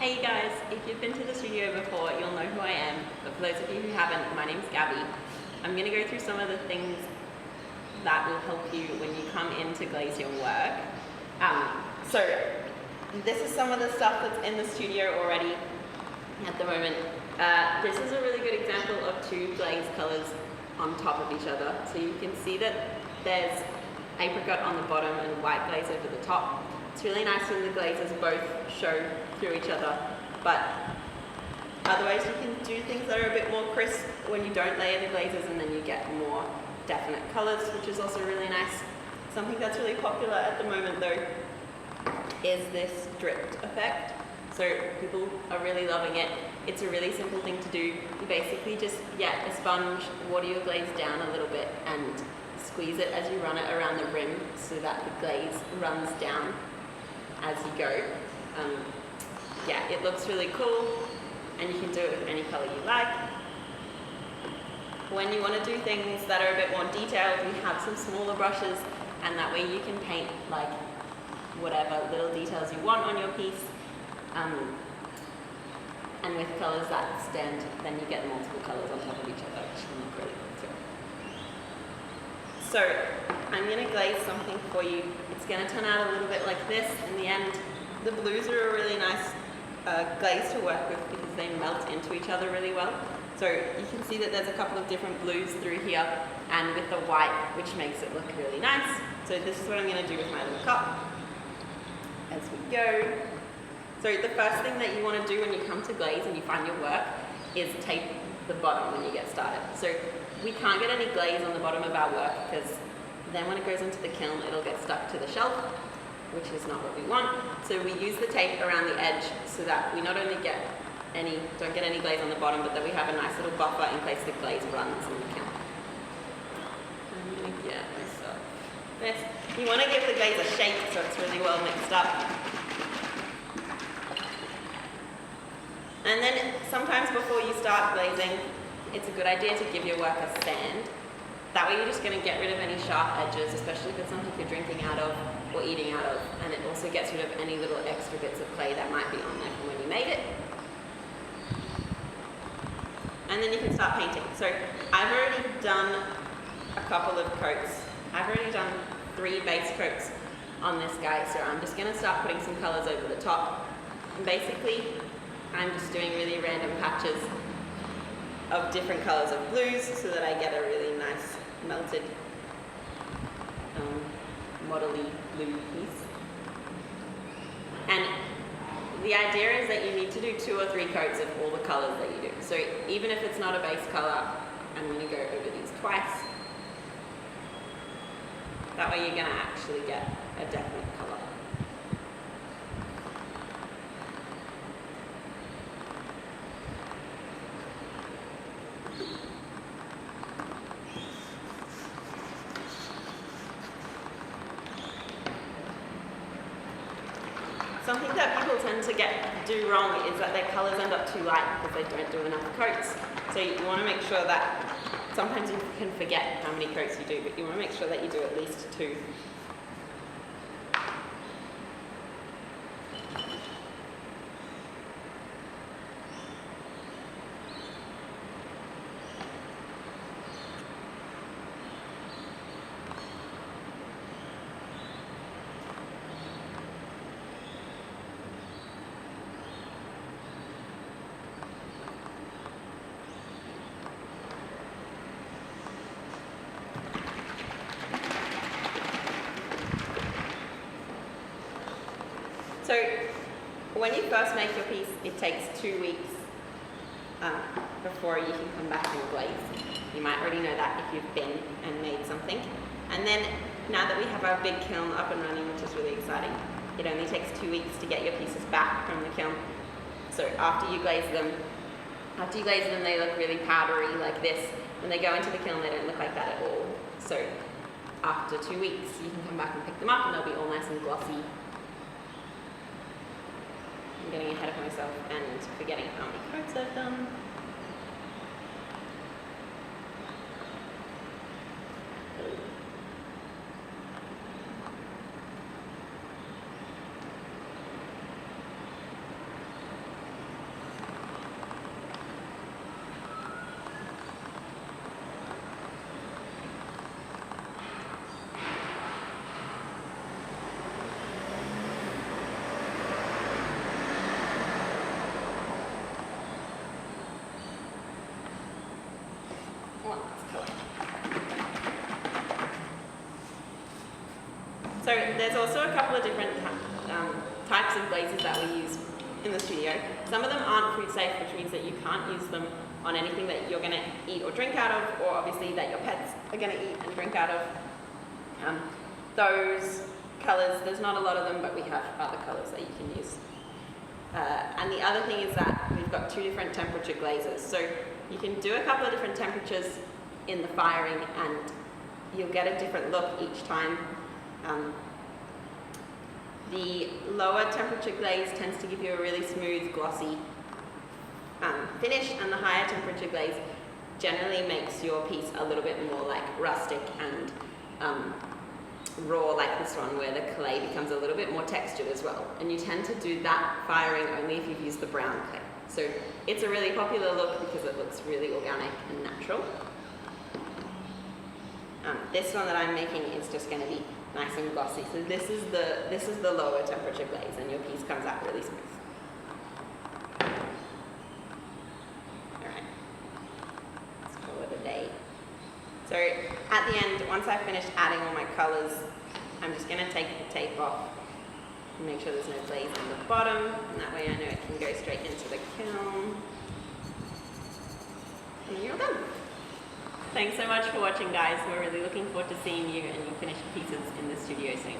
Hey guys, if you've been to the studio before, you'll know who I am, but for those of you who haven't, my name's Gaby. I'm going to go through some of the things that will help you when you come in to glaze your work. So this is some of the stuff that's in the studio already at the moment. This is a really good example of two glaze colours on top of each other. So you can see that there's apricot on the bottom and white glaze over the top. It's really nice when the glazes both show through each other, but otherwise you can do things that are a bit more crisp when you don't layer the glazes, and then you get more definite colours, which is also really nice. Something that's really popular at the moment though is this dripped effect. So people are really loving it. It's a really simple thing to do. You basically just get a sponge, water your glaze down a little bit and squeeze it as you run it around the rim so that the glaze runs down as you go. Yeah, it looks really cool, and you can do it with any colour you like. When you want to do things that are a bit more detailed, we have some smaller brushes, and that way you can paint like whatever little details you want on your piece. And with colours that stand, then you get multiple colours on top of each other, which can look really cool too. So I'm going to glaze something for you. It's going to turn out a little bit like this in the end. The blues are a really nice glaze to work with because they melt into each other really well. So you can see that there's a couple of different blues through here, and with the white, which makes it look really nice. So this is what I'm going to do with my little cup as we go. So the first thing that you want to do when you come to glaze and you find your work is tape the bottom when you get started. So we can't get any glaze on the bottom of our work because then when it goes into the kiln, it'll get stuck to the shelf, which is not what we want. So we use the tape around the edge so that we not only don't get any glaze on the bottom, but that we have a nice little buffer in case the glaze runs in the kiln. I'm going to get myself this. You want to give the glaze a shake so it's really well mixed up. And then sometimes before you start glazing, it's a good idea to give your work a sand. That way you're just going to get rid of any sharp edges, especially if it's something you're drinking out of or eating out of. And it also gets rid of any little extra bits of clay that might be on there from when you made it. And then you can start painting. So I've already done a couple of coats. I've already done 3 base coats on this guy. So I'm just going to start putting some colours over the top. And basically, I'm just doing really random patches of different colours of blues so that I get a really nice melted modelly blue piece. And the idea is that you need to do 2 or 3 coats of all the colours that you do. So even if it's not a base colour, I'm going to go over these twice. That way you're going to actually get a definite colour. Something that people tend to do wrong is that their colours end up too light because they don't do enough coats. So you want to make sure that, sometimes you can forget how many coats you do, but you want to make sure that you do at least 2. So when you first make your piece, it takes 2 weeks before you can come back and glaze. You might already know that if you've been and made something. And then now that we have our big kiln up and running, which is really exciting, it only takes 2 weeks to get your pieces back from the kiln. So after you glaze them, they look really powdery like this. When they go into the kiln, they don't look like that at all. So after 2 weeks, you can come back and pick them up and they'll be all nice and glossy. I'm getting ahead of myself and forgetting how many coats I've done. So there's also a couple of different types of glazes that we use in the studio. Some of them aren't food safe, which means that you can't use them on anything that you're going to eat or drink out of, or obviously that your pets are going to eat and drink out of. Those colours, there's not a lot of them, but we have other colours that you can use. And the other thing is that we've got 2 different temperature glazes. So you can do a couple of different temperatures in the firing and you'll get a different look each time. The lower temperature glaze tends to give you a really smooth, glossy finish, and the higher temperature glaze generally makes your piece a little bit more like rustic and raw, like this one, where the clay becomes a little bit more textured as well. And you tend to do that firing only if you've used the brown clay. So it's a really popular look because it looks really organic and natural. This one that I'm making is just going to be nice and glossy. So this is the lower temperature glaze, and your piece comes out really smooth. Alright, let's call it a day. So at the end, once I've finished adding all my colours, I'm just going to take the tape off and make sure there's no glaze on the bottom, and that way I know it can go straight into the kiln. And then you're done. Thanks so much for watching, guys. We're really looking forward to seeing you and your finished pieces in the studio soon.